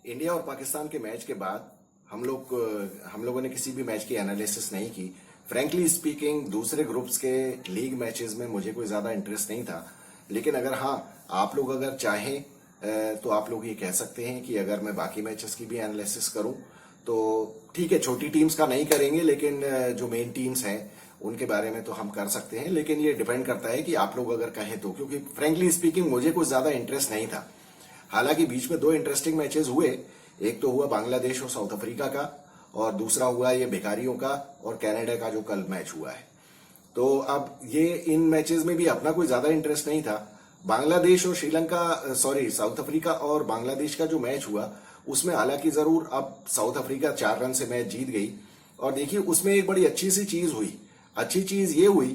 India और पाकिस्तान के match के बाद हम लोगों ने किसी भी मैच की एनालिसिस नहीं की। फ्रैंकली स्पीकिंग, दूसरे ग्रुप्स के लीग मैचेस में मुझे कोई ज्यादा इंटरेस्ट नहीं था। लेकिन अगर हाँ, आप लोग अगर चाहें तो आप लोग ये कह सकते हैं कि अगर मैं बाकी मैचेस की भी एनालिसिस करूं तो ठीक है। छोटी टीम्स का नहीं करेंगे, लेकिन जो मेन टीम्स हैं उनके बारे में तो हम कर सकते हैं। लेकिन ये डिपेंड करता है कि आप लोग अगर कहें तो, क्योंकि फ्रैंकली स्पीकिंग मुझे कुछ ज्यादा इंटरेस्ट नहीं था। हालांकि बीच में दो इंटरेस्टिंग मैचेस हुए। एक तो हुआ बांग्लादेश और साउथ अफ्रीका का, और दूसरा हुआ ये भिखारियों का और कनाडा का जो कल मैच हुआ है। तो अब ये इन मैचेस में भी अपना कोई ज्यादा इंटरेस्ट नहीं था। बांग्लादेश और साउथ अफ्रीका और बांग्लादेश का जो मैच हुआ उसमें हालांकि जरूर अब साउथ अफ्रीका 4 रन से मैच जीत गई। और देखिए उसमें एक बड़ी अच्छी सी चीज हुई। अच्छी चीज ये हुई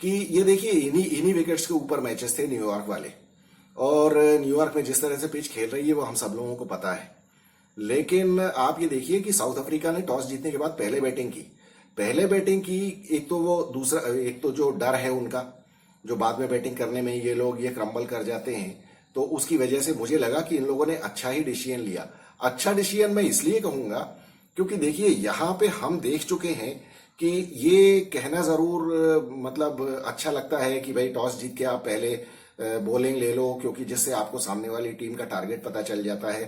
कि ये देखिए इन्हीं विकेट्स के ऊपर मैचेस थे न्यूयॉर्क वाले। और न्यूयॉर्क में जिस तरह से पिच खेल रही है वो हम सब लोगों को पता है। लेकिन आप ये देखिए कि साउथ अफ्रीका ने टॉस जीतने के बाद पहले बैटिंग की। एक तो जो डर है उनका, जो बाद में बैटिंग करने में ये लोग ये क्रम्बल कर जाते हैं, तो उसकी वजह से मुझे लगा कि इन लोगों ने अच्छा ही डिसीजन लिया। अच्छा डिसीजन मैं इसलिए कहूंगा क्योंकि देखिए यहां पे हम देख चुके हैं कि ये कहना जरूर मतलब अच्छा लगता है कि भाई टॉस जीत के आप पहले बॉलिंग ले लो, क्योंकि जिससे आपको सामने वाली टीम का टारगेट पता चल जाता है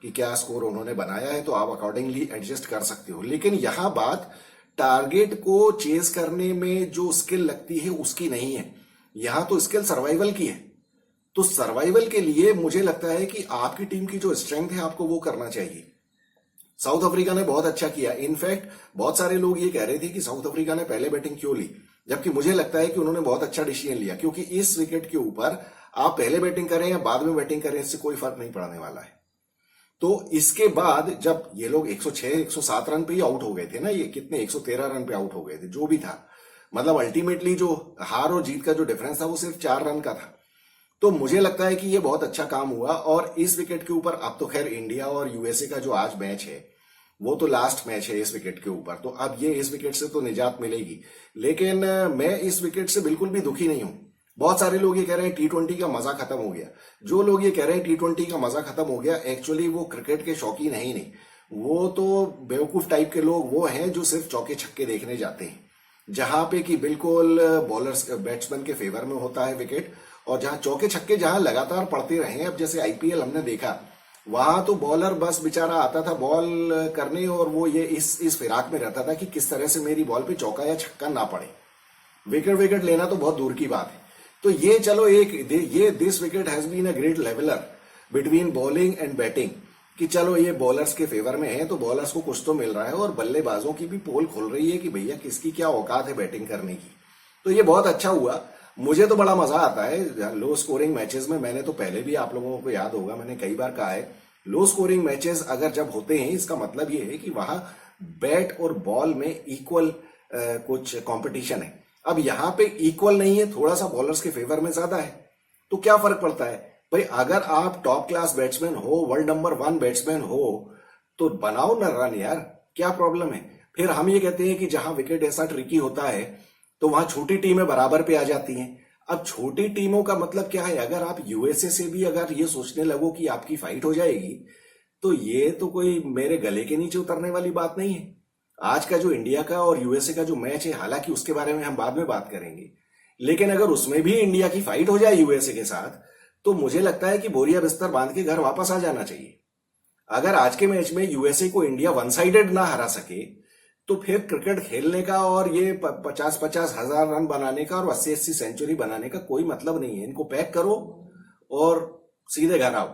कि क्या स्कोर उन्होंने बनाया है, तो आप अकॉर्डिंगली एडजस्ट कर सकते हो। लेकिन यहां बात टारगेट को चेस करने में जो स्किल लगती है उसकी नहीं है, यहां तो स्किल सर्वाइवल की है। तो सर्वाइवल के लिए मुझे लगता है कि आपकी टीम की जो स्ट्रेंथ है आपको वो करना चाहिए। साउथ अफ्रीका ने बहुत अच्छा किया। इनफैक्ट बहुत सारे लोग ये कह रहे थे कि साउथ अफ्रीका ने पहले बैटिंग क्यों ली, जबकि मुझे लगता है कि उन्होंने बहुत अच्छा डिसीजन लिया, क्योंकि इस विकेट के ऊपर आप पहले बैटिंग करें या बाद में बैटिंग करें इससे कोई फर्क नहीं पड़ने वाला है। तो इसके बाद जब ये लोग 106 107 रन पे ही आउट हो गए थे ना, ये कितने 113 रन पे आउट हो गए थे, जो भी था, मतलब अल्टीमेटली जो हार और जीत का जो डिफरेंस था वो सिर्फ 4 रन का था। तो मुझे लगता है कि ये बहुत अच्छा काम हुआ। और इस विकेट के ऊपर अब तो खैर इंडिया और यूएसए का जो आज मैच है वो तो लास्ट मैच है इस विकेट के ऊपर, तो अब ये इस विकेट से तो निजात मिलेगी। लेकिन मैं इस विकेट से बिल्कुल भी दुखी नहीं हूं। बहुत सारे लोग ये कह रहे हैं T20 का मजा खत्म हो गया। जो लोग ये कह रहे हैं T20 का मजा खत्म हो गया, एक्चुअली वो क्रिकेट के शौकीन है ही नहीं। वो तो बेवकूफ टाइप के लोग वो हैं जो सिर्फ चौके छक्के देखने जाते हैं, जहां पे कि बिल्कुल बॉलर्स बैट्समैन के फेवर में होता है विकेट, और जहां चौके छक्के जहां लगातार पड़ते रहे। अब जैसे आईपीएल हमने देखा, वहां तो बॉलर बस बेचारा आता था बॉल करने, और वो ये इस फिराक में रहता था कि किस तरह से मेरी बॉल पे चौका या छक्का ना पड़े। विकेट लेना तो बहुत दूर की बात है। तो ये चलो this wicket has been a great leveller between bowling and batting, कि चलो ये बॉलर्स के फेवर में है तो बॉलर्स को कुछ तो मिल रहा है, और बल्लेबाजों की भी पोल खुल रही है कि भैया किसकी क्या औकात है बैटिंग करने की। तो ये बहुत अच्छा हुआ। मुझे तो बड़ा मजा आता है लो स्कोरिंग मैचेस में। मैंने तो पहले भी, आप लोगों को याद होगा, मैंने कई बार कहा है, लो स्कोरिंग मैचेस अगर जब होते हैं इसका मतलब ये है कि वहां बैट और बॉल में इक्वल कुछ कंपटीशन है। अब यहां पे इक्वल नहीं है, थोड़ा सा बॉलर्स के फेवर में ज्यादा है, तो क्या फर्क पड़ता है भाई? अगर आप टॉप क्लास बैट्समैन हो, वर्ल्ड नंबर 1 बैट्समैन हो, तो बनाओ ना रन यार, क्या प्रॉब्लम है? फिर हम ये कहते हैं कि जहां विकेट ऐसा ट्रिकी होता है तो वहां छोटी टीमें बराबर पे आ जाती हैं। अब छोटी टीमों का मतलब क्या है? अगर आप यूएसए से भी अगर ये सोचने लगो कि आपकी फाइट हो जाएगी, तो ये तो कोई मेरे गले के नीचे उतरने वाली बात नहीं है। आज का जो इंडिया का और यूएसए का जो मैच है, हालांकि उसके बारे में हम बाद में बात करेंगे, लेकिन अगर उसमें भी इंडिया की फाइट हो जाए यूएसए के साथ, तो मुझे लगता है कि बोरिया बिस्तर बांध के घर वापस आ जाना चाहिए। अगर आज के मैच में यूएसए को इंडिया वन साइडेड ना हरा सके, तो फिर क्रिकेट खेलने का और ये 50-50 हजार रन बनाने का और 80-80 सेंचुरी बनाने का कोई मतलब नहीं है। इनको पैक करो और सीधे घर आओ,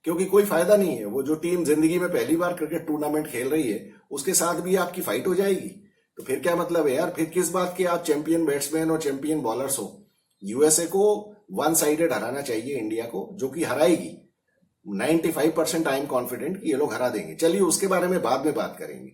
क्योंकि कोई फायदा नहीं है। वो जो टीम जिंदगी में पहली बार क्रिकेट टूर्नामेंट खेल रही है उसके साथ भी आपकी फाइट हो जाएगी, तो फिर क्या मतलब है यार? फिर किस बात के आप चैंपियन बैट्समैन और चैंपियन बॉलर्स हो? यूएसए को वन साइडेड हराना चाहिए इंडिया को, जो कि हराएगी। 95% आई एम कॉन्फिडेंट कि ये लोग हरा देंगे। चलिए उसके बारे में बाद में बात करेंगे।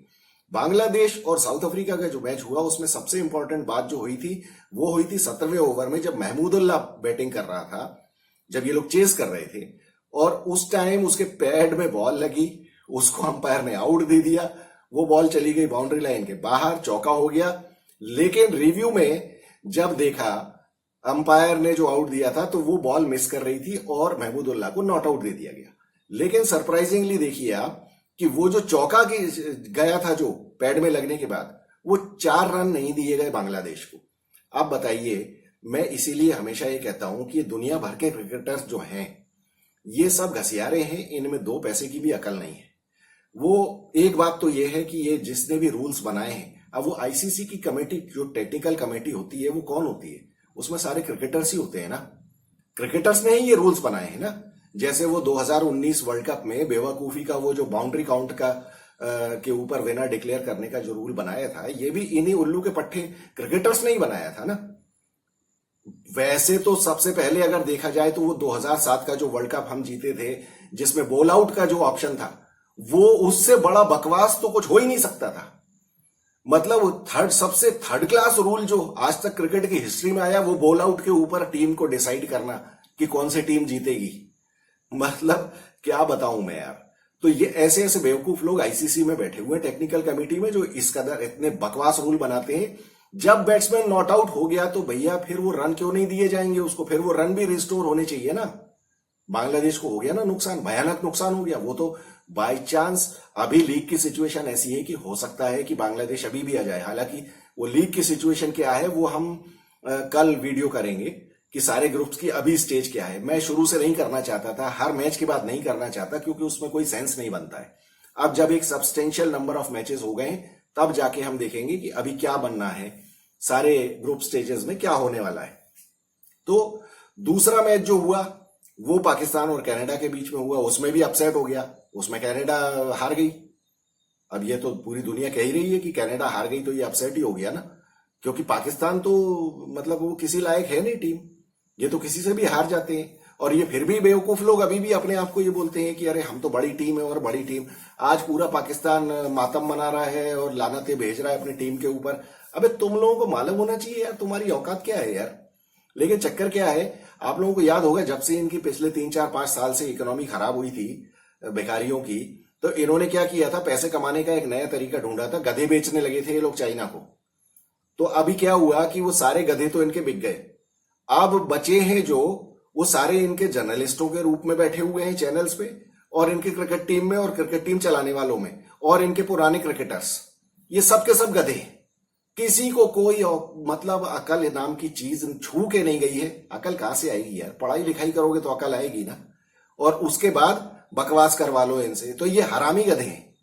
बांग्लादेश और साउथ अफ्रीका का जो मैच हुआ उसमें सबसे इंपॉर्टेंट बात जो हुई थी वो हुई थी 17वें ओवर में, जब महमूदुल्लाह बैटिंग कर रहा था, जब ये लोग चेस कर रहे थे, और उस टाइम उसके पैड में बॉल लगी, उसको अंपायर ने आउट दे दिया। वो बॉल चली गई बाउंड्री लाइन के बाहर, चौका हो गया। लेकिन रिव्यू में जब देखा अंपायर ने जो आउट दिया था, तो वो बॉल मिस कर रही थी और महमूदुल्लाह को नॉट आउट दे दिया गया। लेकिन सरप्राइजिंगली देखिए आप कि वो जो चौका की गया था जो पैड में लगने के बाद, वो 4 रन नहीं दिए गए बांग्लादेश को। आप बताइए, मैं इसीलिए हमेशा ये कहता हूं कि ये दुनिया भर के क्रिकेटर्स जो हैं ये सब घसियारे हैं, इनमें 2 पैसे की भी अकल नहीं है। वो एक बात तो ये है कि ये जिसने भी रूल्स बनाए हैं, अब वो आईसीसी की कमेटी जो टेक्निकल कमेटी होती है वो कौन होती है? उसमें सारे क्रिकेटर्स ही होते हैं ना। क्रिकेटर्स ने ही ये रूल्स बनाए हैं ना। जैसे वो 2019 वर्ल्ड कप में बेवकूफी का वो जो बाउंड्री काउंट का के ऊपर विनर डिक्लेयर करने का जो रूल बनाया था, ये भी इन्हीं उल्लू के पट्टे क्रिकेटर्स ने ही बनाया था ना। वैसे तो सबसे पहले अगर देखा जाए तो वो 2007 का जो वर्ल्ड कप हम जीते थे, जिसमें बॉल आउट का जो ऑप्शन था, वो उससे बड़ा बकवास तो कुछ हो ही नहीं सकता था। मतलब सबसे थर्ड क्लास रूल जो आज तक क्रिकेट की हिस्ट्री में आया, वो बॉल आउट के ऊपर टीम को डिसाइड करना कि कौन सी टीम जीतेगी। मतलब क्या बताऊं मैं यार। तो ये ऐसे ऐसे बेवकूफ लोग आईसीसी में बैठे हुए हैं, टेक्निकल कमेटी में, जो इस कदर इतने बकवास रूल बनाते हैं। जब बैट्समैन नॉट आउट हो गया तो भैया फिर वो रन क्यों नहीं दिए जाएंगे उसको? फिर वो रन भी रिस्टोर होने चाहिए ना। बांग्लादेश को हो गया ना नुकसान, भयानक नुकसान हो गया। वो तो बाय चांस अभी लीग की सिचुएशन ऐसी है कि हो सकता है कि बांग्लादेश अभी भी आ जाए। हालांकि वो लीग की सिचुएशन क्या है वो हम कल वीडियो करेंगे कि सारे ग्रुप्स की अभी स्टेज क्या है। मैं शुरू से नहीं करना चाहता था, हर मैच के बाद नहीं करना चाहता, क्योंकि उसमें कोई सेंस नहीं बनता है। अब जब एक सब्सटेंशियल नंबर ऑफ मैचेस हो गए तब जाके हम देखेंगे कि अभी क्या बनना है, सारे ग्रुप स्टेजेस में क्या होने वाला है। तो दूसरा मैच जो हुआ वो पाकिस्तान और कनाडा के बीच में हुआ, उसमें भी अपसेट हो गया, उसमें कनाडा हार गई। अब ये तो पूरी दुनिया कह ही रही है कि कनाडा हार गई, तो ये अपसेट ही हो गया ना, क्योंकि पाकिस्तान तो मतलब वो किसी लायक है नहीं टीम, ये तो किसी से भी हार जाते हैं। और ये फिर भी बेवकूफ लोग अभी भी अपने आप को ये बोलते हैं कि अरे हम तो बड़ी टीम है और बड़ी टीम। आज पूरा पाकिस्तान मातम मना रहा है और लानतें भेज रहा है अपनी टीम के ऊपर। अबे तुम लोगों को मालूम होना चाहिए यार तुम्हारी औकात क्या है यार। लेकिन चक्कर क्या है, आप लोगों को याद होगा जब से इनकी पिछले 3 4 5 साल से इकोनॉमी खराब हुई थी बेकारियों की, तो इन्होंने क्या किया था, पैसे कमाने का एक नया तरीका ढूंढा था। गधे बेचने लगे थे ये लोग चाइना को। तो अभी क्या हुआ कि वो सारे गधे तो इनके बिक गए। अब बचे हैं जो, वो सारे इनके जर्नलिस्टों के रूप में बैठे हुए हैं चैनल्स पे, और इनके क्रिकेट टीम में और क्रिकेट टीम चलाने वालों में, और इनके पुराने क्रिकेटर्स, ये सब के सब गधे। किसी को कोई मतलब अकल नाम की चीज छू के नहीं गई है। अकल कहां से आएगी यार? पढ़ाई लिखाई करोगे तो अकल आएगी ना। और उसके बाद बकवास करवा लो इनसे। तो ये हरामी गधे हैं,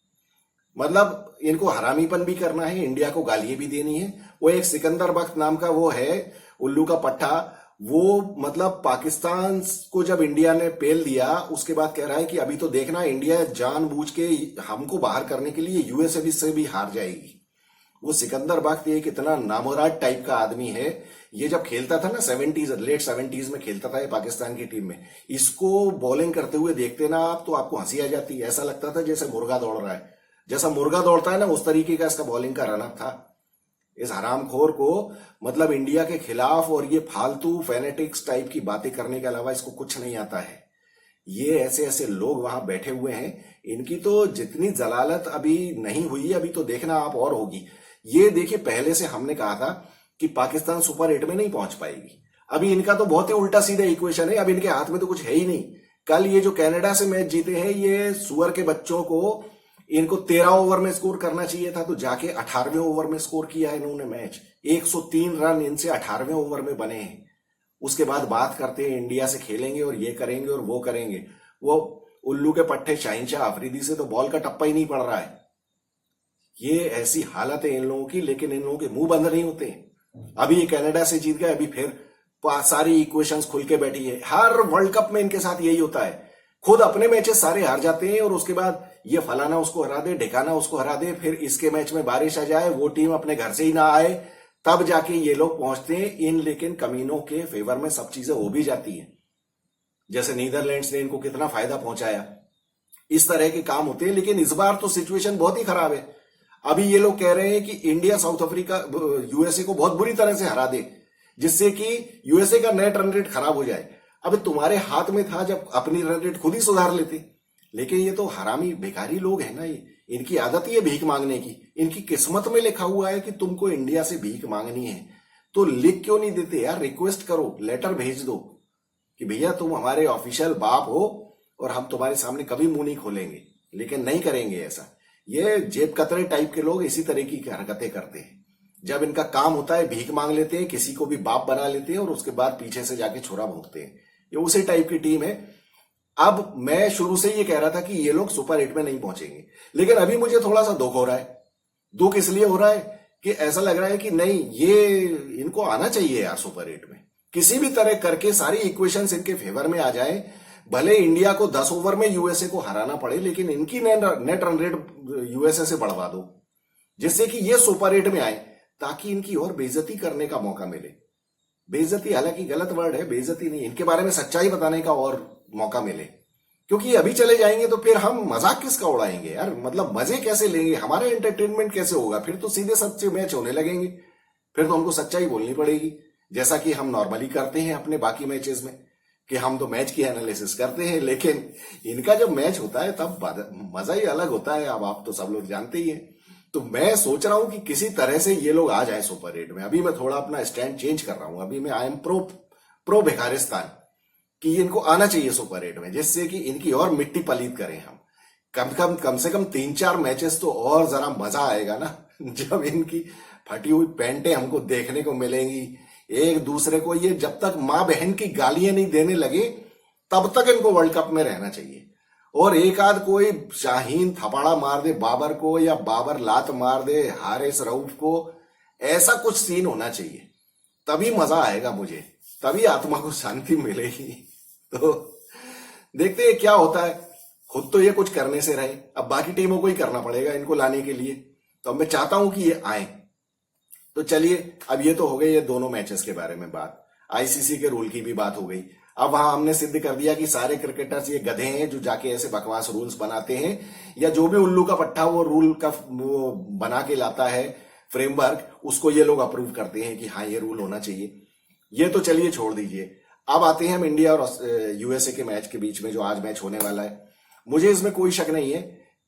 मतलब इनको हरामीपन भी करना है, इंडिया को गालियां भी देनी है। वो एक सिकंदर बख्त नाम का वो है उल्लू का पट्टा, वो मतलब पाकिस्तान को जब इंडिया ने पेल दिया उसके बाद कह रहा है कि अभी तो देखना इंडिया जानबूझ के हमको बाहर करने के लिए यूएसए से भी हार जाएगी। वो सिकंदर बख्त एक इतना नामुराद टाइप का आदमी है। ये जब खेलता था ना लेट 70s में खेलता था ये पाकिस्तान की टीम में, इसको बॉलिंग करते हुए देखते ना आप तो आपको हंसी आ जाती। ऐसा लगता था जैसे मुर्गा दौड़ रहा है, जैसा मुर्गा दौड़ता है ना उस तरीके का इसका बॉलिंग का रनअप था। इस हरामखोर को मतलब इंडिया के खिलाफ और ये फालतू फेनेटिक्स टाइप की बातें करने के अलावा इसको कुछ नहीं आता है। ये ऐसे ऐसे लोग वहां बैठे हुए हैं, इनकी तो जितनी जलालत अभी नहीं हुई, अभी तो देखना आप और होगी। ये देखिए, पहले से हमने कहा था कि पाकिस्तान सुपर 8 में नहीं पहुंच पाएगी। अभी इनका तो बहुत ही उल्टा सीधा इक्वेशन है, अब इनके हाथ में तो कुछ है ही नहीं। कल ये जो कनाडा से मैच जीते हैं, ये सुअर के बच्चों को, इनको 13 ओवर में स्कोर करना चाहिए था, तो जाके 18वें ओवर में स्कोर किया इन्होंने मैच। 103 रन इनसे 18वें ओवर में बने हैं। उसके बाद बात करते हैं इंडिया से खेलेंगे और ये करेंगे और वो करेंगे। वो उल्लू के पट्टे शाहिनशाह अफरीदी से तो बॉल का टप्पा ही नहीं पड़ रहा है। ये ऐसी हालत है इन लोगों की, लेकिन इन लोगों के मुंह बंद नहीं होते। अभी ये कनाडा से जीत गए, अभी फिर सारी इक्वेशंस खुल के बैठी है। हर वर्ल्ड कप में इनके साथ यही होता है, खुद अपने मैचेस सारे हार जाते हैं और उसके बाद ये फलाना उसको हरा दे, ढिकाना उसको हरा दे, फिर इसके मैच में बारिश आ जाए, वो टीम अपने घर से ही ना आए, तब जाके ये लोग पहुंचते हैं। इन लेकिन कमीनों के फेवर में सब चीजें हो भी जाती हैं। जैसे नीदरलैंड्स ने इनको कितना फायदा पहुंचाया, इस तरह के काम होते हैं। लेकिन इस बार तो सिचुएशन बहुत ही खराब है। अभी ये लोग कह रहे हैं कि इंडिया साउथ अफ्रीका यूएसए को बहुत बुरी तरह से हरा दे, जिससे कि यूएसए का नेट रन रेट खराब हो जाए। अब तुम्हारे हाथ में था जब अपनी रन रेट खुद ही सुधार लेते। लेकिन ये तो हरामी बेकारी लोग हैं ना, ये इनकी आदत ही है भीख मांगने की। इनकी किस्मत में लिखा हुआ है कि तुमको इंडिया से भीख मांगनी है, तो लिख क्यों नहीं देते यार? रिक्वेस्ट करो, लेटर भेज दो कि भैया तुम हमारे ऑफिशियल बाप हो, और हम तुम्हारे सामने कभी मुंह नहीं खोलेंगे, लेकिन नहीं करेंगे ऐसा। ये जेब कतरे टाइप के लोग इसी तरह की हरकतें करते हैं। जब इनका काम होता है भीख मांग लेते हैं, किसी को भी बाप बना लेते हैं और उसके बाद पीछे से जाके छुरा भोंकते हैं। ये उसी टाइप की टीम है। अब मैं शुरू से ये कह रहा था कि ये लोग सुपर 8 में नहीं पहुंचेंगे, लेकिन अभी मुझे थोड़ा सा दुख हो रहा है। दुख इसलिए हो रहा है कि ऐसा लग रहा है कि नहीं, ये इनको आना चाहिए यार सुपर 8 में। किसी भी तरह करके सारी इक्वेशंस इनके फेवर में आ जाए। भले इंडिया को 10 ओवर में यूएसए को हराना पड़े, लेकिन इनकी नेट रन रेट यूएसए से बढ़वा दो, जिससे कि ये सुपर 8 में आए, ताकि इनकी और बेइज्जती करने का मौका मिले। बेइज्जती हालांकि गलत वर्ड है, बेइज्जती नहीं, इनके बारे में सच्चाई बताने का और मौका मिले। क्योंकि अभी चले जाएंगे तो फिर हम मजाक किसका उड़ाएंगे यार, मतलब मजे कैसे लेंगे, हमारा एंटरटेनमेंट कैसे होगा। फिर तो सीधे सच्चे मैच होने लगेंगे, फिर तो हमको सच्चाई बोलनी पड़ेगी, जैसा कि हम नॉर्मली करते हैं अपने बाकी मैचेस में, कि हम तो मैच की एनालिसिस करते हैं, लेकिन इनका जब मैच होता है तब मजा ही अलग होता है। अब आप तो सब लोग जानते ही हैं। तो मैं सोच रहा हूं कि किसी तरह से ये लोग आ जाए सुपर 8 में। अभी मैं थोड़ा अपना स्टैंड चेंज कर रहा हूं। अभी मैं आई एम प्रो भिखारिस्तान, कि इनको आना चाहिए सुपर 8 में, जिससे कि इनकी और मिट्टी पलीत करें हम। कम से कम 3-4 मैचेस तो और जरा मजा आएगा ना, जब इनकी फटी हुई पैंटें हमको देखने को मिलेंगी एक दूसरे को। ये जब तक माँ बहन की गालियां नहीं देने लगे तब तक इनको वर्ल्ड कप में रहना चाहिए। और एक आध कोई शाहीन थपाड़ा मार दे बाबर को, या बाबर लात मार दे हारिस रऊफ को, ऐसा कुछ सीन होना चाहिए, तभी मजा आएगा मुझे, तभी आत्मा को शांति मिलेगी। तो देखते हैं क्या होता है। खुद तो ये कुछ करने से रहे, अब बाकी टीमों को ही करना पड़ेगा इनको लाने के लिए। तो मैं चाहता हूं कि ये आए। तो चलिए, अब ये तो हो गई ये दोनों मैचेस के बारे में बात, आईसीसी के रूल की भी बात हो गई। अब वहां हमने सिद्ध कर दिया कि सारे क्रिकेटर्स ये गधे हैं जो जाके ऐसे बकवास रूल्स बनाते हैं, या जो भी उल्लू का पट्टा वो रूल का वो बना के लाता है फ्रेमवर्क, उसको ये लोग अप्रूव करते हैं कि हाँ ये रूल होना चाहिए। ये तो चलिए छोड़ दीजिए। अब आते हैं हम इंडिया और यूएसए के मैच के बीच में, जो आज मैच होने वाला है। मुझे इसमें कोई शक नहीं है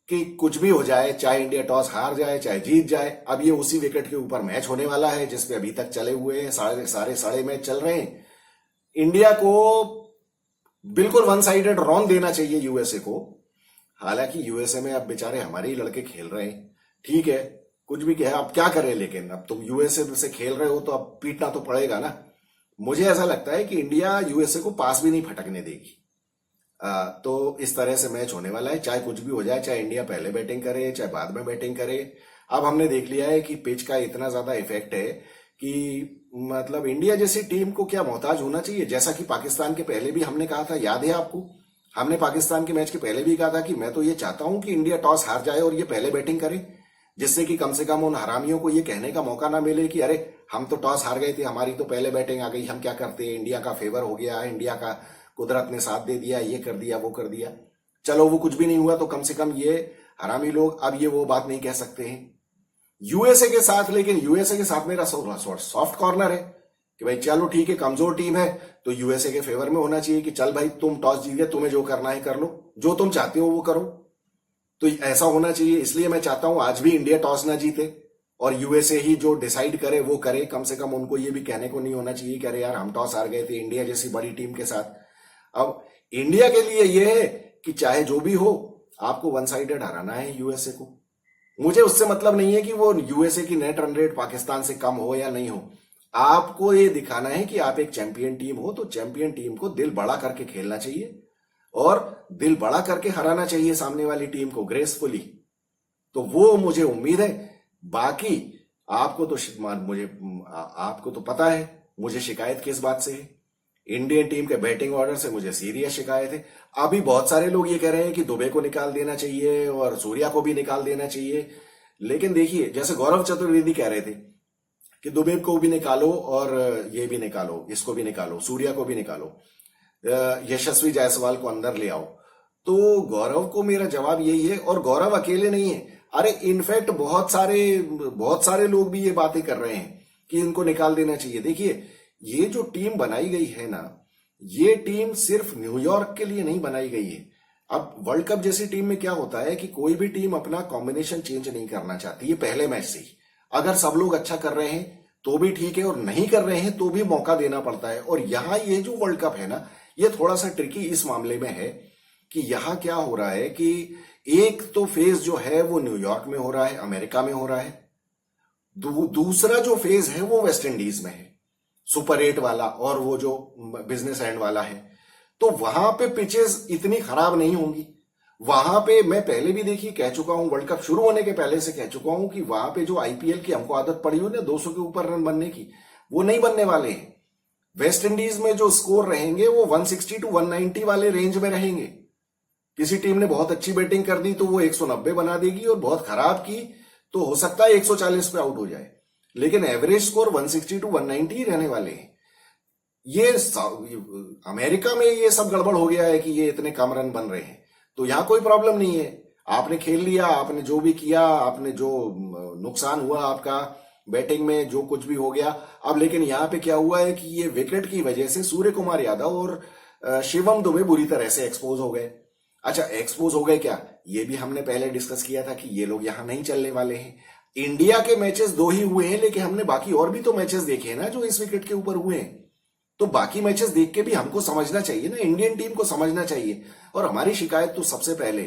कि कुछ भी हो जाए, चाहे इंडिया टॉस हार जाए चाहे जीत जाए, अब ये उसी विकेट के ऊपर मैच होने वाला है जिसपे अभी तक चले हुए हैं, सारे मैच चल रहे हैं। इंडिया को बिल्कुल वन साइडेड रॉन देना चाहिए यूएसए को। हालांकि यूएसए में अब बेचारे हमारे ही लड़के खेल रहे हैं, ठीक है, कुछ भी क्या, अब क्या करें, लेकिन अब तुम यूएसए से खेल रहे हो तो अब पीटना तो पड़ेगा ना। मुझे ऐसा लगता है कि इंडिया यूएसए को पास भी नहीं फटकने देगी। तो इस तरह से मैच होने वाला है, चाहे कुछ भी हो जाए, चाहे इंडिया पहले बैटिंग करे चाहे बाद में बैटिंग करे। अब हमने देख लिया है कि पिच का इतना ज्यादा इफेक्ट है कि मतलब इंडिया जैसी टीम को क्या मोहताज होना चाहिए। जैसा कि पाकिस्तान के पहले भी हमने कहा था, याद है आपको, हमने पाकिस्तान के मैच के पहले भी कहा था कि मैं तो ये चाहता हूं कि इंडिया टॉस हार जाए और ये पहले बैटिंग करे, जिससे कि कम से कम उन हरामियों को ये कहने का मौका ना मिले कि अरे हम तो टॉस हार गए थे, हमारी तो पहले बैटिंग आ गई, हम क्या करते हैं, इंडिया का फेवर हो गया, इंडिया का कुदरत ने साथ दे दिया, ये कर दिया वो कर दिया। चलो वो कुछ भी नहीं हुआ, तो कम से कम ये हरामी लोग अब ये वो बात नहीं कह सकते हैं यूएसए के साथ। लेकिन यूएसए के साथ मेरा सॉफ्ट कॉर्नर है कि भाई चलो ठीक है, कमजोर टीम है तो यूएसए के फेवर में होना चाहिए कि चल भाई तुम टॉस जीत गए, तुम्हें जो करना है कर लो, जो तुम चाहते हो वो करो। तो ऐसा होना चाहिए। इसलिए मैं चाहता हूं आज भी इंडिया टॉस ना जीते और यूएसए ही जो डिसाइड करे वो करे। कम से कम उनको ये भी कहने को नहीं होना चाहिए कि अरे यार हम टॉस हार गए थे इंडिया जैसी बड़ी टीम के साथ। अब इंडिया के लिए यह है कि चाहे जो भी हो, आपको वन साइडेड हराना है यूएसए को। मुझे उससे मतलब नहीं है कि वो यूएसए की नेट रन रेट पाकिस्तान से कम हो या नहीं हो। आपको ये दिखाना है कि आप एक चैंपियन टीम हो, तो चैंपियन टीम को दिल बड़ा करके खेलना चाहिए और दिल बड़ा करके हराना चाहिए सामने वाली टीम को ग्रेसफुली। तो वो मुझे उम्मीद है। बाकी आपको तो पता है मुझे शिकायत किस बात से है। इंडियन टीम के बैटिंग ऑर्डर से मुझे सीरियस शिकायत है। अभी बहुत सारे लोग ये कह रहे हैं कि दुबे को निकाल देना चाहिए और सूर्या को भी निकाल देना चाहिए। लेकिन देखिए, जैसे गौरव चतुर्वेदी कह रहे थे कि दुबे को भी निकालो और ये भी निकालो, इसको भी निकालो, सूर्या को भी निकालो, यशस्वी जायसवाल को अंदर ले आओ। तो गौरव को मेरा जवाब यही है, और गौरव अकेले नहीं है, अरे इनफैक्ट बहुत सारे लोग भी ये बातें कर रहे हैं कि इनको निकाल देना चाहिए। देखिए, ये जो टीम बनाई गई है ना, ये टीम सिर्फ न्यूयॉर्क के लिए नहीं बनाई गई है। अब वर्ल्ड कप जैसी टीम में क्या होता है कि कोई भी टीम अपना कॉम्बिनेशन चेंज नहीं करना चाहती है पहले मैच से ही। अगर सब लोग अच्छा कर रहे हैं तो भी ठीक है, और नहीं कर रहे हैं तो भी मौका देना पड़ता है। और यहां ये जो वर्ल्ड कप है ना, ये थोड़ा सा ट्रिकी इस मामले में है कि यहां क्या हो रहा है कि एक तो फेज जो है वो न्यूयॉर्क में हो रहा है, अमेरिका में हो रहा है। दूसरा जो फेज है वो वेस्ट इंडीज में है, सुपर 8 वाला और वो जो बिजनेस एंड वाला है। तो वहां पे पिचेस इतनी खराब नहीं होंगी। वहां पे मैं पहले भी देखिए कह चुका हूं, वर्ल्ड कप शुरू होने के पहले से कह चुका हूं कि वहां पे जो आईपीएल की हमको आदत पड़ी हुई ना 200 के ऊपर रन बनने की, वो नहीं बनने वाले हैं। वेस्ट इंडीज में जो स्कोर रहेंगे वो 160 टू 190 वाले रेंज में रहेंगे। किसी टीम ने बहुत अच्छी बैटिंग कर दी तो वो 190 बना देगी, और बहुत खराब की तो हो सकता है 140 पे आउट हो जाए, लेकिन एवरेज स्कोर 160 टू 190 ही रहने वाले हैं। ये अमेरिका में ये सब गड़बड़ हो गया है कि ये इतने कम रन बन रहे हैं, तो यहां कोई प्रॉब्लम नहीं है। आपने खेल लिया, आपने जो भी किया, आपने जो नुकसान हुआ आपका बैटिंग में, जो कुछ भी हो गया अब। लेकिन यहां पे क्या हुआ है कि ये विकेट की वजह से सूर्य कुमार यादव और शिवम दुबे बुरी तरह से एक्सपोज हो गए। अच्छा, एक्सपोज हो गए क्या, ये भी हमने पहले डिस्कस किया था कि ये लोग यहां नहीं चलने वाले हैं। इंडिया के मैचेस 2 ही हुए हैं, लेकिन हमने बाकी और भी तो मैचेस देखे हैं ना जो इस विकेट के ऊपर हुए हैं। तो बाकी मैचेस देख के भी हमको समझना चाहिए ना, इंडियन टीम को समझना चाहिए। और हमारी शिकायत तो सबसे पहले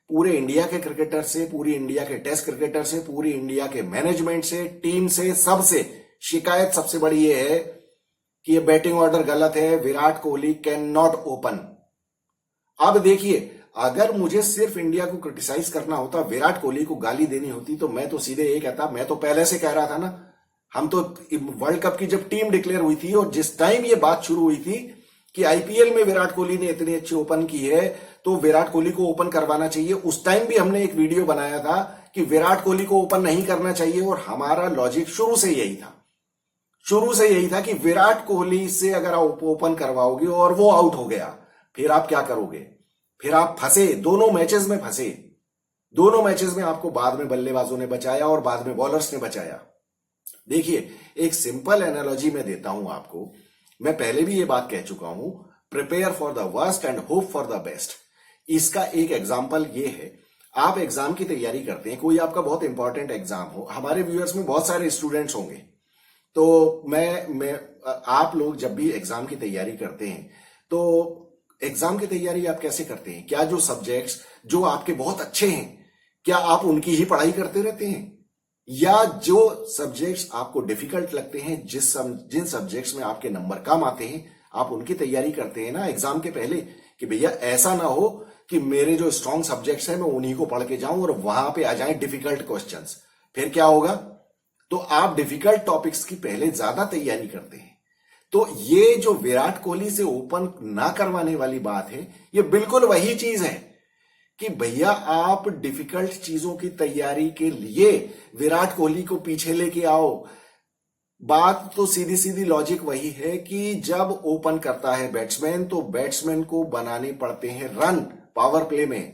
पूरे इंडिया के क्रिकेटर से, पूरी इंडिया के टेस्ट क्रिकेटर से, पूरी इंडिया के मैनेजमेंट से, टीम से, सबसे शिकायत सबसे बड़ी ये है कि ये बैटिंग ऑर्डर गलत है। Virat Kohli can not open. अब देखिए, अगर मुझे सिर्फ इंडिया को क्रिटिसाइज करना होता, विराट कोहली को गाली देनी होती, तो मैं तो सीधे ये कहता, मैं तो पहले से कह रहा था ना, हम तो वर्ल्ड कप की जब टीम डिक्लेयर हुई थी और जिस टाइम ये बात शुरू हुई थी कि आईपीएल में विराट कोहली ने इतनी अच्छी ओपन की है तो विराट कोहली को ओपन करवाना चाहिए, उस टाइम भी हमने एक वीडियो बनाया था कि विराट कोहली को ओपन नहीं करना चाहिए। और हमारा लॉजिक शुरू से यही था कि विराट कोहली से अगर आप ओपन करवाओगे और वो आउट हो गया, फिर आप क्या करोगे? फिर आप फंसे, दोनों मैचेस में फंसे। दोनों मैचेस में आपको बाद में बल्लेबाजों ने बचाया और बाद में बॉलर्स ने बचाया। देखिए, एक सिंपल एनालॉजी में देता हूं आपको, मैं पहले भी ये बात कह चुका हूं, prepare for the worst and hope for the best. इसका एक एग्जाम्पल ये है, आप एग्जाम की तैयारी करते हैं, कोई आपका बहुत इंपॉर्टेंट एग्जाम हो, हमारे व्यूअर्स में बहुत सारे स्टूडेंट्स होंगे, तो मैं आप लोग जब भी एग्जाम की तैयारी करते हैं तो एग्जाम की तैयारी आप कैसे करते हैं? क्या जो सब्जेक्ट्स जो आपके बहुत अच्छे हैं, क्या आप उनकी ही पढ़ाई करते रहते हैं, या जो सब्जेक्ट्स आपको डिफिकल्ट लगते हैं, जिन सब्जेक्ट्स में आपके नंबर कम आते हैं, आप उनकी तैयारी करते हैं ना एग्जाम के पहले, कि भैया ऐसा ना हो कि मेरे जो स्ट्रॉन्ग सब्जेक्ट्स हैं मैं उन्हीं को पढ़ के जाऊं और वहां पे आ जाए डिफिकल्ट क्वेश्चंस। फिर क्या होगा? तो आप डिफिकल्ट टॉपिक्स की पहले ज्यादा तैयारी करते हैं। तो ये जो विराट कोहली से ओपन ना करवाने वाली बात है, ये बिल्कुल वही चीज है कि भैया आप डिफिकल्ट चीजों की तैयारी के लिए विराट कोहली को पीछे लेके आओ। बात तो सीधी सीधी लॉजिक वही है कि जब ओपन करता है बैट्समैन तो बैट्समैन को बनाने पड़ते हैं रन पावर प्ले में।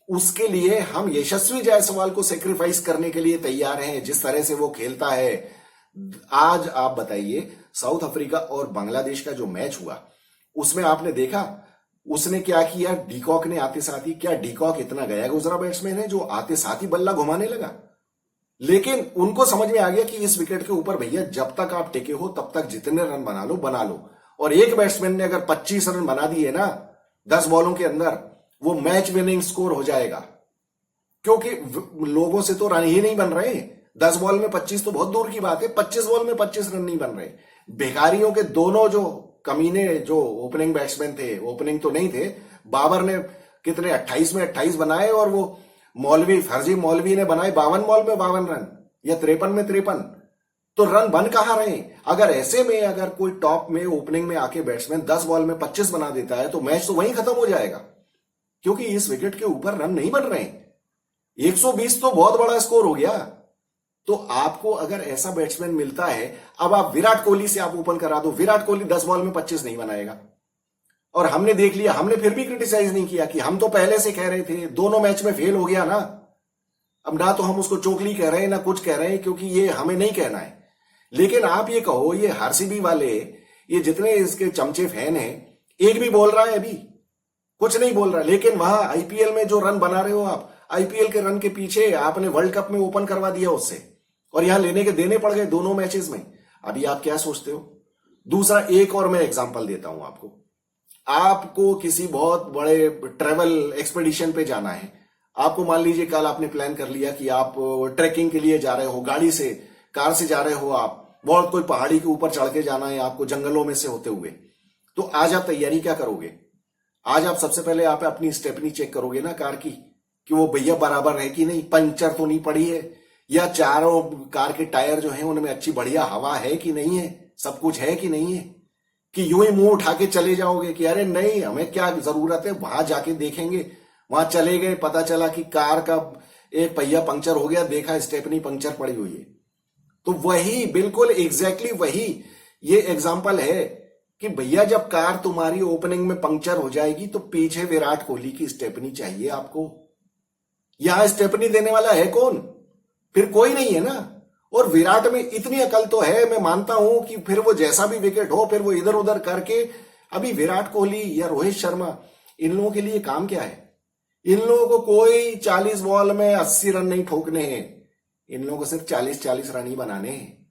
उसके लिए हम यशस्वी जायसवाल को सेक्रीफाइस करने के लिए तैयार हैं, जिस तरह से वो खेलता है। आज आप बताइए, साउथ अफ्रीका और बांग्लादेश का जो मैच हुआ उसमें आपने देखा उसने क्या किया? डीकॉक ने आते साथ ही, क्या डीकॉक इतना गया गुजरा बैट्समैन है जो आते साथ ही बल्ला घुमाने लगा? लेकिन उनको समझ में आ गया कि इस विकेट के ऊपर भैया जब तक आप टिके हो तब तक जितने रन बना लो। और एक बैट्समैन ने अगर 25 रन बना दिए ना 10 बॉलों के अंदर, वो मैच विनिंग स्कोर हो जाएगा, क्योंकि लोगों से तो रन ही नहीं बन रहे। 10 बॉल में 25 तो बहुत दूर की बात है, 25 बॉल में 25 रन नहीं बन रहे। भिखारियों के दोनों जो कमीने जो ओपनिंग बैट्समैन थे, ओपनिंग तो नहीं थे, बाबर ने कितने 28 में 28 बनाए और वो फर्जी मौलवी ने बनाए 52 बॉल में 52 रन या 53 में 53। तो रन बन कहां रहे? अगर ऐसे में अगर कोई टॉप में ओपनिंग में आके बैट्समैन 10 बॉल में 25 बना देता है तो मैच तो वहीं खत्म हो जाएगा, क्योंकि इस विकेट के ऊपर रन नहीं बन रहे। 120 तो बहुत बड़ा स्कोर हो गया। तो आपको अगर ऐसा बैट्समैन मिलता है, अब आप विराट कोहली से आप ओपन करा दो, विराट कोहली 10 बॉल में 25 नहीं बनाएगा। और हमने देख लिया, हमने फिर भी क्रिटिसाइज नहीं किया कि हम तो पहले से कह रहे थे, दोनों मैच में फेल हो गया ना। अब ना तो हम उसको चोकली कह रहे हैं ना कुछ कह रहे हैं, क्योंकि ये हमें नहीं कहना है। लेकिन आप ये कहो, ये आरसीबी वाले, ये जितने इसके चमचे फैन हैं, एक भी बोल रहा है अभी? कुछ नहीं बोल रहा। लेकिन वहां आईपीएल में जो रन बना रहे हो आप, आईपीएल के रन के पीछे आपने वर्ल्ड कप में ओपन करवा दिया उससे, और यहां लेने के देने पड़ गए दोनों मैचेस में। अभी आप क्या सोचते हो? दूसरा एक और मैं एग्जांपल देता हूं आपको। आपको किसी बहुत बड़े ट्रेवल एक्सपेडिशन पे जाना है, आपको मान लीजिए कल आपने प्लान कर लिया कि आप ट्रैकिंग के लिए जा रहे हो, गाड़ी से कार से जा रहे हो, आप बहुत कोई पहाड़ी के ऊपर चढ़ के जाना है आपको जंगलों में से होते हुए, तो आज आप तैयारी क्या करोगे? आज आप सबसे पहले आप अपनी स्टेपनी चेक करोगे ना कार की, कि वो भैया बराबर है कि नहीं, पंचर तो नहीं पड़ी है, या चारों कार के टायर जो हैं उनमें अच्छी बढ़िया हवा है कि नहीं है, सब कुछ है कि नहीं है, कि यूं ही मुंह उठा के चले जाओगे कि अरे नहीं हमें क्या जरूरत है, वहां जाके देखेंगे। वहां चले गए, पता चला कि कार का एक पहिया पंक्चर हो गया, देखा स्टेपनी पंक्चर पड़ी हुई है। तो वही बिल्कुल एग्जैक्टली वही ये एग्जाम्पल है कि भैया जब कार तुम्हारी ओपनिंग में पंक्चर हो जाएगी तो पीछे विराट कोहली की स्टेपनी चाहिए आपको। यहां स्टेपनी देने वाला है कौन? फिर कोई नहीं है ना। और विराट में इतनी अकल तो है, मैं मानता हूं कि फिर वो जैसा भी विकेट हो फिर वो इधर उधर करके, अभी विराट कोहली या रोहित शर्मा इन लोगों के लिए काम क्या है? इन लोगों को कोई 40 बॉल में 80 रन नहीं ठोकने हैं, इन लोगों को सिर्फ 40-40 रन ही बनाने हैं।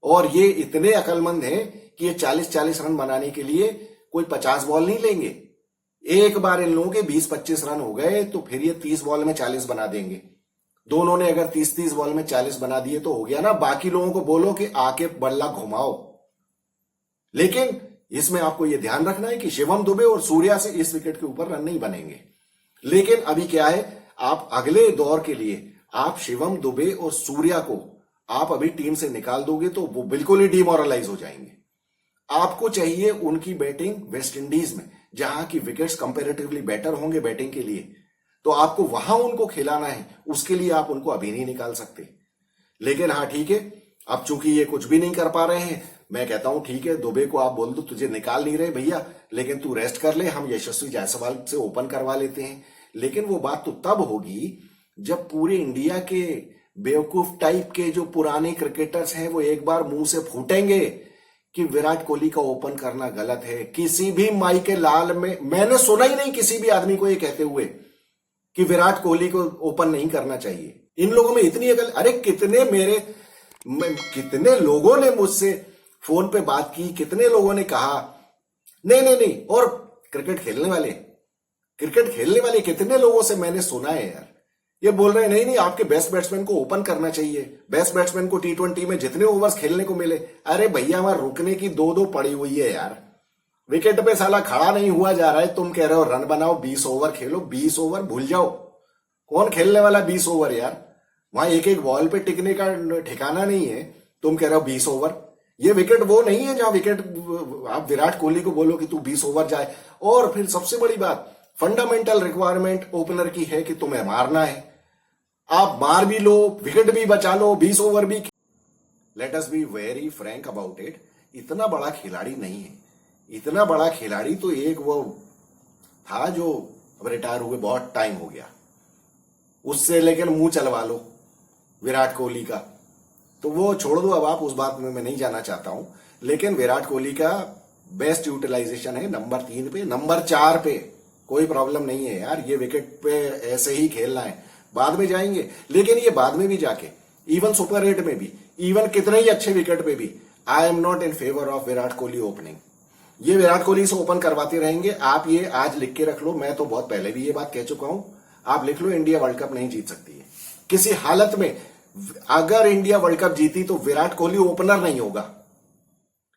और ये इतने अकलमंद हैं कि ये 40-40 रन बनाने के लिए कोई 50 बॉल नहीं लेंगे। एक बार इन लोगों के 20-25 रन हो गए तो फिर ये 30 बॉल में 40 बना देंगे। दोनों ने अगर 30-30 बॉल में 40 बना दिए तो हो गया ना। बाकी लोगों को बोलो कि आके बल्ला घुमाओ। लेकिन इसमें आपको यह ध्यान रखना है कि शिवम दुबे और सूर्या से इस विकेट के ऊपर रन नहीं बनेंगे। लेकिन अभी क्या है, आप अगले दौर के लिए आप शिवम दुबे और सूर्या को आप अभी टीम से निकाल दोगे तो वो बिल्कुल ही डिमोरलाइज हो जाएंगे। आपको चाहिए उनकी बैटिंग वेस्ट इंडीज में, जहां की विकेट्स कंपैरेटिवली बेटर होंगे बैटिंग के लिए, तो आपको वहां उनको खिलाना है। उसके लिए आप उनको अभी नहीं निकाल सकते। लेकिन हाँ ठीक है, अब चूंकि ये कुछ भी नहीं कर पा रहे हैं, मैं कहता हूं ठीक है, दुबे को आप बोल दो तुझे निकाल नहीं रहे भैया, लेकिन तू रेस्ट कर ले, हम यशस्वी जायसवाल से ओपन करवा लेते हैं। लेकिन वो बात तो तब होगी जब पूरे इंडिया के बेवकूफ टाइप के जो पुराने क्रिकेटर्स हैं वो एक बार मुंह से फूटेंगे कि विराट कोहली का ओपन करना गलत है। किसी भी माई के लाल में मैंने सुना ही नहीं किसी भी आदमी को ये कहते हुए कि विराट कोहली को ओपन नहीं करना चाहिए। इन लोगों में इतनी अकल, अरे कितने लोगों ने मुझसे फोन पे बात की, कितने लोगों ने कहा नहीं नहीं नहीं, और क्रिकेट खेलने वाले कितने लोगों से मैंने सुना है यार, ये बोल रहे हैं नहीं नहीं आपके बेस्ट बैट्समैन को ओपन करना चाहिए, बेस्ट बैट्समैन को T20 में जितने ओवर्स खेलने को मिले। अरे भैया वहां रुकने की 2-2 पड़ी हुई है यार, विकेट पे साला खड़ा नहीं हुआ जा रहा है, तुम कह रहे हो रन बनाओ, 20 ओवर खेलो। 20 ओवर भूल जाओ, कौन खेलने वाला 20 ओवर यार? वहां एक एक बॉल पे टिकने का ठिकाना नहीं है, तुम कह रहे हो 20 ओवर। ये विकेट वो नहीं है जहां विकेट आप विराट कोहली को बोलो कि तू 20 ओवर जाए। और फिर सबसे बड़ी बात, फंडामेंटल रिक्वायरमेंट ओपनर की है कि तुम्हें मारना है, आप मार भी लो, विकेट भी बचा लो, 20 ओवर भी। Let us be very Frank about it, इतना बड़ा खिलाड़ी नहीं है। इतना बड़ा खिलाड़ी तो एक वो था जो अब रिटायर हुए बहुत टाइम हो गया, उससे लेकिन मुंह चलवा लो विराट कोहली का, तो वो छोड़ दो। अब आप उस बात में मैं नहीं जाना चाहता हूं। लेकिन विराट कोहली का बेस्ट यूटिलाइजेशन है नंबर 3 पे, नंबर 4 पे कोई प्रॉब्लम नहीं है यार। ये विकेट पे ऐसे ही खेलना है, बाद में जाएंगे। लेकिन ये बाद में भी जाके इवन सुपर 8 में भी, इवन कितने ही अच्छे विकेट पे भी, I am not in favour of Virat Kohli opening. ये विराट कोहली से ओपन करवाते रहेंगे। आप ये आज लिख के रख लो, मैं तो बहुत पहले भी ये बात कह चुका हूं, आप लिख लो, इंडिया वर्ल्ड कप नहीं जीत सकती है किसी हालत में। अगर इंडिया वर्ल्ड कप जीती तो विराट कोहली ओपनर नहीं होगा।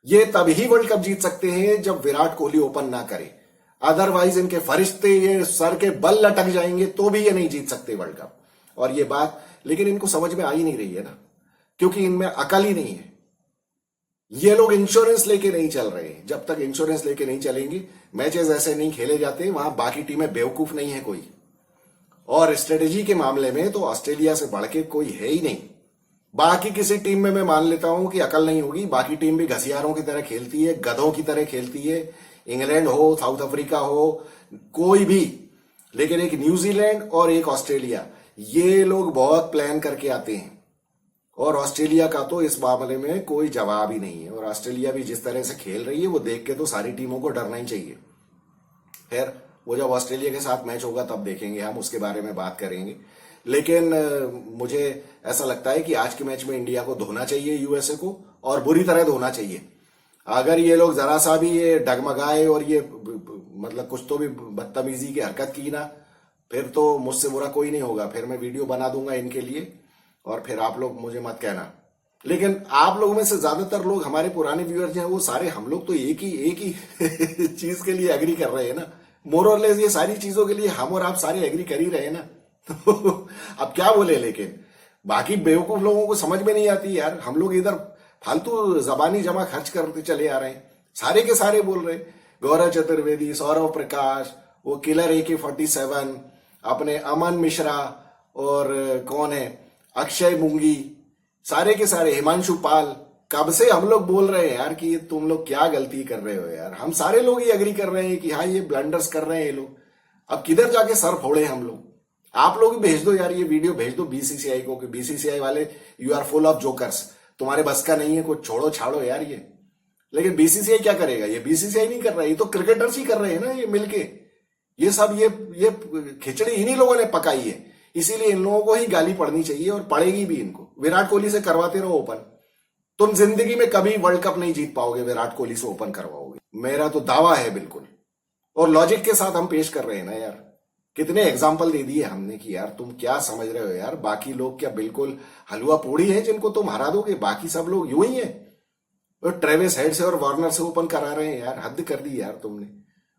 ये तभी वर्ल्ड कप जीत सकते हैं जब विराट कोहली ओपन ना करे, अदरवाइज इनके फरिश्ते ये सर के बल लटक जाएंगे तो भी ये नहीं जीत सकते वर्ल्ड कप। और ये बात लेकिन इनको समझ में आ ही नहीं रही है ना, क्योंकि इनमें अकल ही नहीं है। ये लोग इंश्योरेंस लेके नहीं चल रहे हैं। जब तक इंश्योरेंस लेके नहीं चलेंगे मैचेस ऐसे नहीं खेले जाते। वहां बाकी टीमें बेवकूफ नहीं है कोई, और स्ट्रेटेजी के मामले में तो ऑस्ट्रेलिया से बढ़ के कोई है ही नहीं। बाकी किसी टीम में मैं मान लेता हूं कि अकल नहीं होगी, बाकी टीम भी घसियारों की तरह खेलती है, गधों की तरह खेलती है, इंग्लैंड हो, साउथ अफ्रीका हो, कोई भी। लेकिन एक न्यूजीलैंड और एक ऑस्ट्रेलिया, ये लोग बहुत प्लान करके आते हैं, और ऑस्ट्रेलिया का तो इस मामले में कोई जवाब ही नहीं है। और ऑस्ट्रेलिया भी जिस तरह से खेल रही है वो देख के तो सारी टीमों को डरना ही चाहिए। खैर वो जब ऑस्ट्रेलिया के साथ मैच होगा तब देखेंगे, हम उसके बारे में बात करेंगे। लेकिन मुझे ऐसा लगता है कि आज के मैच में इंडिया को धोना चाहिए यूएसए को, और बुरी तरह धोना चाहिए। अगर ये लोग जरा सा भी ये डगमगाए और ये मतलब कुछ तो भी बदतमीजी की हरकत की ना, फिर तो मुझसे बुरा कोई नहीं होगा। फिर मैं वीडियो बना दूंगा इनके लिए और फिर आप लोग मुझे मत कहना। लेकिन आप लोगों में से ज्यादातर लोग हमारे पुराने व्यूअर्स हैं, वो सारे हम लोग तो एक ही चीज के लिए एग्री कर रहे हैं ना, मोर और लेस ये सारी चीजों के लिए हम और आप सारे एग्री कर ही रहे हैं ना। तो अब क्या बोले, लेकिन बाकी बेवकूफ लोगों को समझ में नहीं आती यार। हम लोग इधर फालतू जबानी जमा खर्च करते चले आ रहे हैं, सारे के सारे बोल रहे हैं। गौरव चतुर्वेदी, सौरव प्रकाश, वो किलर AK-47, अपने अमन मिश्रा, और कौन है अक्षय मुंगी, सारे के सारे हिमांशु पाल। कब से हम लोग बोल रहे हैं यार कि ये तुम लोग क्या गलती कर रहे हो यार। हम सारे लोग ही एग्री कर रहे हैं कि हाँ ये ब्लंडर्स कर रहे हैं ये लोग। अब किधर जाके सर फोड़े हम लोग। आप लोग भी भेज दो यार, ये वीडियो भेज दो BCCI को कि BCCI वाले you are full of jokers, तुम्हारे बस का नहीं है, कुछ छोड़ो छाड़ो यार ये। लेकिन BCCI क्या करेगा, ये BCCI नहीं कर रहा है, ये तो क्रिकेटर्स ही कर रहे हैं ना ये मिलके। ये सब ये खिचड़ी इन्हीं लोगों ने पकाई है, इसीलिए इन लोगों को ही गाली पड़नी चाहिए और पड़ेगी भी इनको। विराट कोहली से करवाते रहो ओपन, तुम जिंदगी में कभी वर्ल्ड कप नहीं जीत पाओगे विराट कोहली से ओपन करवाओगे, मेरा तो दावा है बिल्कुल। और लॉजिक के साथ हम पेश कर रहे हैं ना यार। कितने एग्जाम्पल दे दिए हमने कि यार तुम क्या समझ रहे हो यार। बाकी लोग क्या बिल्कुल हलवा पूड़ी है जिनको तुम हरा दोगे? बाकी सब लोग यूं ही है। और ट्रेविस हेड से और वार्नर से ओपन करा रहे हैं यार, हद कर दी यार तुमने।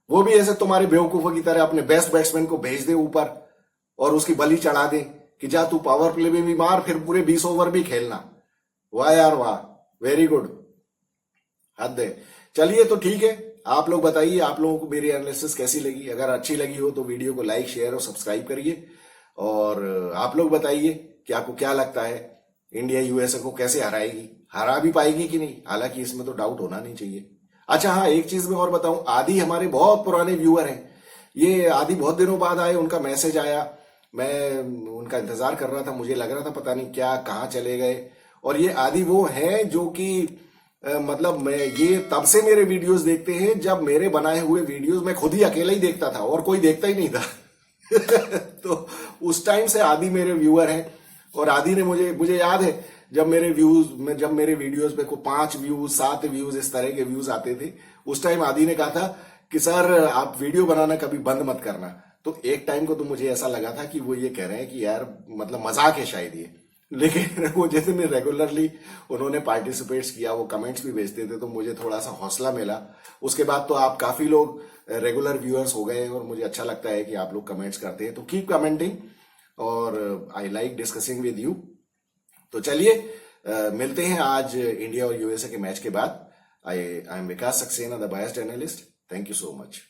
वो भी ऐसे तुम्हारे बेवकूफों की तरह अपने बेस्ट बैट्समैन को भेज दे ऊपर और उसकी बलि चढ़ा दे कि जा तू पावर प्ले में भी मार, फिर पूरे 20 ओवर भी खेलना। वाह यार वाह, वेरी गुड, हद है। चलिए तो ठीक है, आप लोग बताइए आप लोगों को मेरी एनालिसिस कैसी लगी। अगर अच्छी लगी हो तो वीडियो को लाइक शेयर और सब्सक्राइब करिए। और आप लोग बताइए कि आपको क्या लगता है इंडिया USA को कैसे हराएगी, हरा भी पाएगी कि नहीं। हालांकि इसमें तो डाउट होना नहीं चाहिए। अच्छा हाँ, एक चीज मैं और बताऊं, आदि हमारे बहुत पुराने व्यूअर हैं। ये आदि बहुत दिनों बाद आए, उनका मैसेज आया, मैं उनका इंतजार कर रहा था, मुझे लग रहा था पता नहीं क्या कहाँ चले गए। और ये आदि वो हैं जो कि मतलब मैं ये तब से मेरे वीडियोस देखते हैं जब मेरे बनाए हुए वीडियोस मैं खुद ही अकेला ही देखता था और कोई देखता ही नहीं था। तो उस टाइम से आदि मेरे व्यूअर हैं। और आदि ने मुझे याद है जब मेरे वीडियोस पे को 5 व्यूज 7 व्यूज इस तरह के व्यूज आते थे, उस टाइम आदि ने कहा था कि सर आप वीडियो बनाना कभी बंद मत करना। तो एक टाइम को तो मुझे ऐसा लगा था कि वो ये कह रहे हैं कि यार मतलब मजाक है शायद ये। लेकिन वो जितने रेगुलरली उन्होंने पार्टिसिपेट्स किया, वो कमेंट्स भी भेजते थे, तो मुझे थोड़ा सा हौसला मिला। उसके बाद तो आप काफी लोग रेगुलर व्यूअर्स हो गए और मुझे अच्छा लगता है कि आप लोग कमेंट्स करते हैं। तो कीप कमेंटिंग और I like discussing with you. तो चलिए मिलते हैं आज इंडिया और USA के मैच के बाद। I am Vikas Saxena, the biased analyst. Thank you so much.